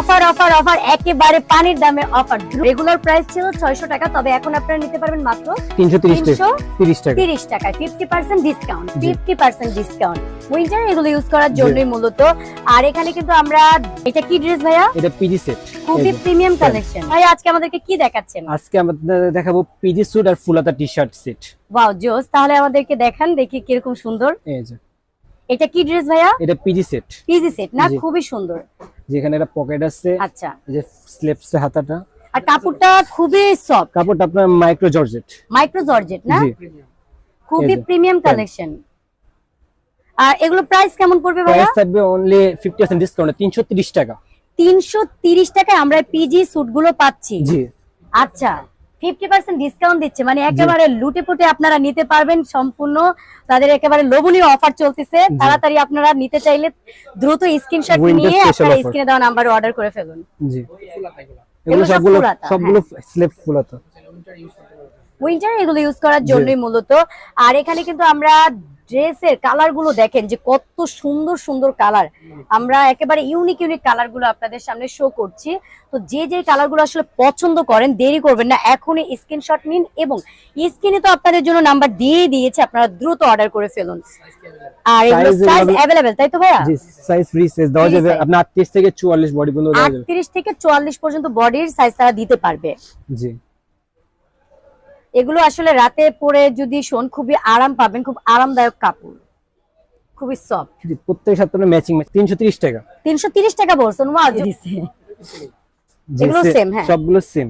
Offer offer offer একেবারে পানির দামে অফার। রেগুলার প্রাইস ছিল 600 টাকা, তবে এখন আপনারা নিতে পারবেন মাত্র 330 টাকা 30 টাকায় 50% ডিসকাউন্ট। 50% ডিসকাউন্ট উইন্টার এগুলো ইউজ করার জন্যই মূলত। আর এখানে কিন্তু আমরা, এটা কি ড্রেস ভাইয়া? এটা পিজি সেট, খুবই প্রিমিয়াম কালেকশন। ভাই আজকে আমাদেরকে কি দেখাচ্ছেন? আজকে আমাদের দেখাবো পিজি স্যুট আর ফুল হাতা টি-শার্ট সেট। ওয়াও জোস, তাহলে আমাদেরকে দেখান দেখি কিরকম সুন্দর। এই যে এটা কি ড্রেস ভাইয়া? এটা পিজি সেট, পিজি সেট না? খুবই সুন্দর। যেখানে একটা পকেট আছে, আচ্ছা, এই যে স্লিপস হাতাটা, আর কাপড়টা খুবই সফট। কাপড়টা আপনার মাইক্রো জর্জেট। মাইক্রো জর্জেট না? জি, খুবই প্রিমিয়াম কালেকশন। আর এগুলো প্রাইস কেমন পড়বে ভাইয়া? প্রাইস থাকবে অনলি 50% ডিসকাউন্ট 330 টাকা। 330 টাকায় আমরা পিজি স্যুট গুলো পাচ্ছি। জি, আচ্ছা 50% ডিসকাউন্ট দিচ্ছে, মানে একেবারে লুটে পুটে আপনারা নিতে পারবেন সম্পূর্ণ। তাদের একেবারে লোভনীয় অফার চলতেছে। তাড়াতাড়ি আপনারা নিতে চাইলে দ্রুত স্ক্রিনশট নিয়ে আপনারা স্ক্রিনে দেওয়া নাম্বারে অর্ডার করে ফেলুন। জি, এগুলো সবগুলো স্লিপ ফুল হাতা, উইন্টার এগুলো ইউজ করার জন্যই মূলত। আর এখানে কিন্তু আমরা ড্রেসের কালার গুলো দেখেন যে কত সুন্দর সুন্দর কালার। আমরা একেবারে ইউনিক ইউনিক কালার গুলো আপনাদের সামনে শো করছি। তো যে যে কালার গুলো আসলে পছন্দ করেন, দেরি করবেন না, এখনই স্ক্রিনশট নিন এবং স্ক্রিনে তো আপনাদের জন্য নাম্বার দিয়ে দিয়েছে, আপনারা দ্রুত অর্ডার করে ফেলুন। আর এগুলো সাইজ अवेलेबल, তাই তো ভাইয়া? জি, সাইজ ফ্রি সাইজ দেওয়া যাবে। আপনি 38 থেকে 44 বডি পর্যন্ত দেওয়া যাবে। 38 থেকে 44 পর্যন্ত বডির সাইজ তারা দিতে পারবে। জি, এগুলো আসলে রাতে পরে যদি শোন খুবই আরাম পাবেন, খুব আরামদায়ক কাপড়, খুবই সফট। জি, প্রত্যেক সাথে ম্যাচিং 330 টাকা। 330 টাকা বলছেন? ওয়াও দিছে। এগুলো সেম? হ্যাঁ, সবগুলো সেম।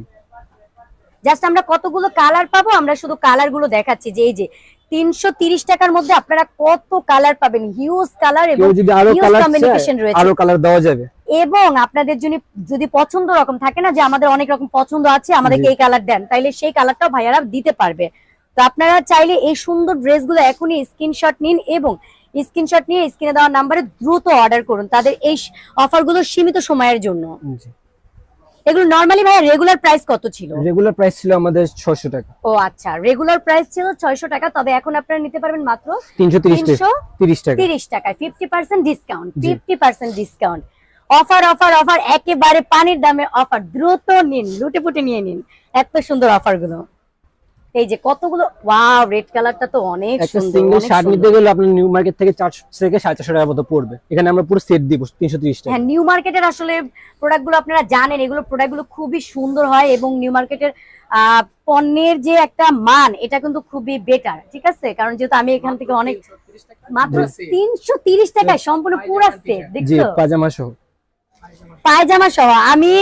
জাস্ট আমরা কতগুলো কালার পাবো, আমরা শুধু কালার গুলো দেখাচ্ছি যে এই যে 330 টাকার মধ্যে আপনারা কত কালার পাবেন, হিউজ কালার এবং যদি আরো কালার কমিউনিকেশন রয়েছে, আরো কালার দেওয়া যাবে। এবং আপনাদের যদি পছন্দ রকম থাকে না যে আমাদের অনেক রকম পছন্দ আছে, আমাদেরকে এই কালার দেন, তাইলে সেই কালারটাও ভাইয়ারা দিতে পারবে। তো আপনারা চাইলে এই সুন্দর ড্রেসগুলো এখনই স্ক্রিনশট নিন এবং স্ক্রিনশট নিয়ে স্ক্রিনে দেওয়া নম্বরে দ্রুত অর্ডার করুন। তাদের এই অফারগুলো সীমিত সময়ের জন্য। এগুলো নরমালি ভাই রেগুলার প্রাইস কত ছিল? রেগুলার প্রাইস ছিল আমাদের 600 টাকা। ও আচ্ছা, রেগুলার প্রাইস ছিল 600 টাকা, তবে এখন আপনারা নিতে পারবেন মাত্র 330 টাকা। 30 টাকায় 50% discount. 50% discount. Offer offer offer, একেবারে পানির দামে অফার। দ্রুত নিন, লুটে পুটে নিয়ে নিন এত সুন্দর অফার গুলো। এই যে কতগুলো, ওয়াও, রেড কালারটা তো অনেক একটা সুন্দর। সিঙ্গেল শার্ট নিতে গেলে আপনার নিউ মার্কেট থেকে 400 থেকে 450 টাকার মতো পড়বে। এখানে আমরা পুরো সেট দিব 330 টাকা। হ্যাঁ, নিউ মার্কেটের আসলে প্রোডাক্টগুলো আপনারা জানেন, এগুলো প্রোডাক্টগুলো খুবই সুন্দর হয় এবং নিউ মার্কেটের পণ্যের যে একটা মান, এটা কিন্তু খুবই বেটার। ঠিক আছে, কারণ যেহেতু আমি এখান থেকে অনেক, মাত্র 330 টাকায় সম্পূর্ণ পুরো সেট। জি, দেখছো, পাজামা সহ। পায়জামা সহ। আমি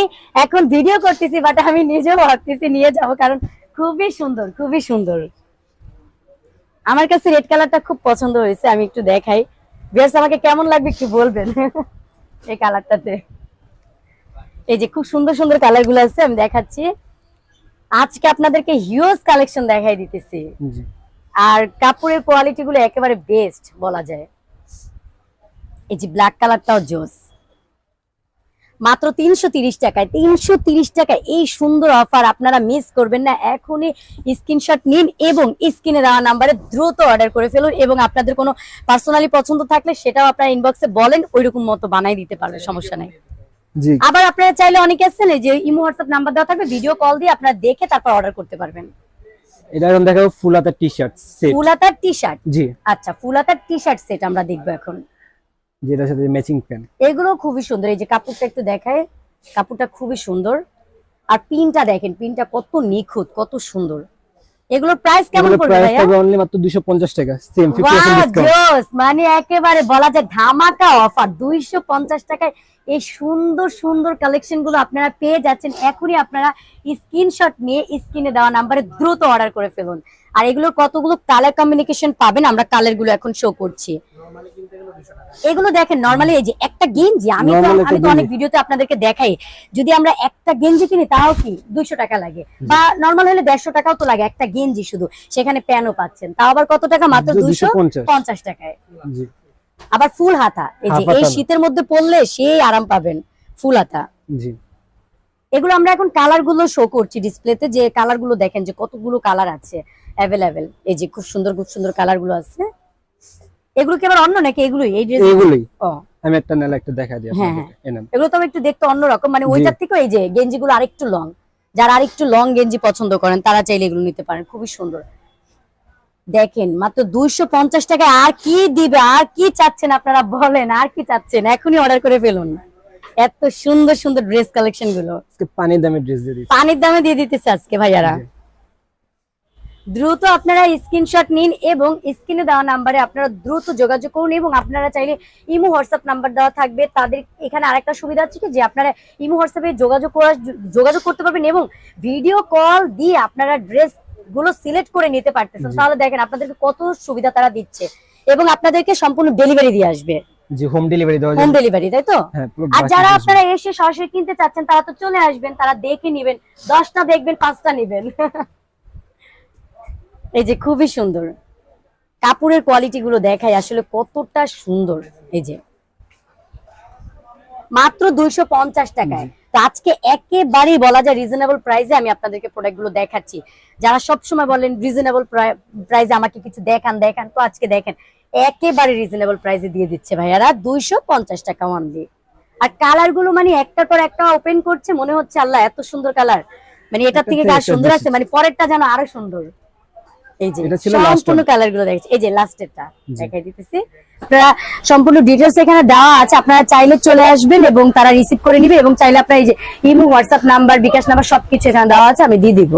এখন ভিডিও করতেছি, বাট আমি নিজেও ভাবতেছি নিয়ে যাব, কারণ খুবই সুন্দর, খুবই সুন্দর। আমার কাছে রেড কালারটা খুব পছন্দ হয়েছে। আমি একটু দেখাই, ভিউয়ার্স আমাকে কেমন লাগবে একটু বলবেন এই কালারটাতে। এই যে খুব সুন্দর সুন্দর কালার গুলো আছে, আমি দেখাচ্ছি। আজকে আপনাদেরকে হিউজ কালেকশন দেখাই দিতেছি। জি, আর কাপড়ের কোয়ালিটি গুলো একেবারে বেস্ট বলা যায়। এই যে ব্ল্যাক কালারটাও জোস। মাত্র 330 টাকায়, 330 টাকায় এই সুন্দর অফার আপনারা মিস করবেন না। এখনই স্ক্রিনশট নিন এবং স্ক্রিনে দেওয়া নাম্বারে দ্রুত অর্ডার করে ফেলুন। এবং আপনাদের কোনো পার্সোনালি পছন্দ থাকলে সেটাও আপনারা ইনবক্সে বলেন, ওইরকম মতো বানাই দিতে পারবে, সমস্যা নাই। জি। আবার আপনারা চাইলে অনেকে আছেন যে ইমো হোয়াটসঅ্যাপ নাম্বার দেওয়া থাকবে, ভিডিও কল দিয়ে আপনারা দেখে তারপর অর্ডার করতে পারবেন। এটা এখন দেখাবো ফুল হাতা টি-শার্ট সেট। ফুল হাতার টি-শার্ট? জি, আচ্ছা, ফুল হাতার টি-শার্ট সেট আমরা দেখবো এখন। যেটার সাথে ম্যাচিং প্যান্ট। এগুলো খুবই সুন্দর। এই যে কাপড়টা একটু দেখায়, কাপড়টা খুবই সুন্দর। আর পিনটা দেখেন, পিনটা কত নিখুঁত, কত সুন্দর। এগুলোর প্রাইস কেমন পড়বে ভাইয়া? প্রাইস হবে অনলি মাত্র 250 টাকা। Same 50% discount. মানে একেবারে বলা যায় ধামাকা অফার। 250 টাকায় এই সুন্দর সুন্দর কালেকশন গুলো আপনারা পেয়ে যাচ্ছেন। এখনই আপনারা স্ক্রিনশট নিয়ে স্ক্রিনে দেওয়া নাম্বারে দ্রুত অর্ডার করে ফেলুন। আর এগুলোর কতগুলো কালার কম্বিনেশন পাবেন, আমরা কালার গুলো এখন শো করছি। এগুলো দেখেন নরমালি, এই যে একটা গেঞ্জি, আমি তো অনেক ভিডিওতে আপনাদেরকে দেখাই, যদি আমরা একটা গেঞ্জি কিনি তাও কি 200 টাকা লাগে, বা নরমাল হলে 150 টাকাও তো লাগে একটা গেঞ্জি শুধু। সেখানে প্যানও পাচ্ছেন, তাও আবার কত টাকা? মাত্র 250 টাকায়। জি, আবার ফুল হাতা, এই যে এই শীতের মধ্যে পরলে সেই আরাম পাবেন, ফুল হাতা। জি, এগুলো আমরা এখন কালার গুলো শো করছি ডিসপ্লেতে, যে কালার গুলো দেখেন যে কতগুলো কালার আছে অ্যাভেলেবেল। এই যে খুব সুন্দর খুব সুন্দর কালার গুলো আছে। এগুলো কি আবার অন্য নাকি এগুলোই? এই ড্রেস এগুলোই। ও আমি একটা নালে একটা দেখা দিই হ্যাঁ, আপনাদেরকে। এই নেন। এগুলো তো একটু দেখতে অন্যরকম, মানে ওইটার থেকে এই যে গেঞ্জিগুলো আরেকটু লং, যারা আরেকটু লং গেঞ্জি পছন্দ করেন তারা চাইলে এগুলো নিতে পারেন, খুবই সুন্দর। দেখেন মাত্র 250 টাকায় আর কি দিবে, আর কি চাচ্ছেন আপনারা বলেন, আর কি চাচ্ছেন, এখনই অর্ডার করে ফেলুন। এত সুন্দর সুন্দর ড্রেস কালেকশন গুলো আজকে পানির দামে ড্রেস দিয়ে দিচ্ছি। পানির দামে দিয়ে দিতেছে আজকে ভাইয়ারা। জি। দ্রুত আপনারা স্ক্রিনশট নিন এবং স্ক্রিনে দেওয়া নাম্বারে আপনারা দ্রুত যোগাযোগ করুন, এবং আপনারা চাইলে ইমো হোয়াটসঅ্যাপ নাম্বার দেওয়া থাকবে তাদের। এখানে আরেকটা সুবিধা আছে কি যে আপনারা ইমো হোয়াটসঅ্যাপে যোগাযোগ করতে পারবেন এবং ভিডিও কল দিয়ে আপনারা ড্রেস গুলো সিলেক্ট করে নিতে পারতেছেন। তাহলে দেখেন আপনাদেরকে কত সুবিধা তারা দিচ্ছে, এবং আপনাদেরকে সম্পূর্ণ ডেলিভারি দিয়ে আসবে, জি হোম ডেলিভারি দেওয়া হোম যাবে। ডেলিভারি, তাই তো? হ্যাঁ, পুরো আর বাসায় যারা আসবে। আপনারা এসে সরাসরি কিনতে চাচ্ছেন তারা তো চলে আসবেন, তারা দেখে নিবেন, 10টা দেখবেন 5টা নিবেন। এই যে খুবই সুন্দর কাপড়ের কোয়ালিটি গুলো দেখাই আসলে কতটা সুন্দর। এই যে মাত্র 250 টাকায়। তো আজকে একেবারেই বলা যায় রিজনেবল প্রাইসে আমি আপনাদেরকে প্রোডাক্ট গুলো দেখাচ্ছি। যারা সব সময় বলেন রিজনেবল প্রাইসে আমাকে কিছু দেখান, তো আজকে দেখেন একেবারে রিজনেবল প্রাইসে দিয়ে দিচ্ছে ভাইয়ারা 250 টাকা অনলি। আর কালার গুলো মানে একটার পর একটা ওপেন করছে, মনে হচ্ছে আল্লাহ এত সুন্দর কালার, মানে এটার থেকে আর সুন্দর আছে, মানে পরেরটা যেন আরো সুন্দর। এই যে এটা ছিল সম্পূর্ণ last কালার গুলো দেখছি, এই যে লাস্টেরটা দেখাই দিতেছি। আপনারা সম্পূর্ণ ডিটেলস এখানে দেওয়া আছে, আপনারা চাইলে চলে আসবেন এবং তারা রিসিভ করে নিবে, এবং চাইলে আপনারা এই যে ইমো হোয়াটসঅ্যাপ নাম্বার বিকাশ নাম্বার সবকিছু এখানে দেওয়া আছে, আমি দিয়ে দিব।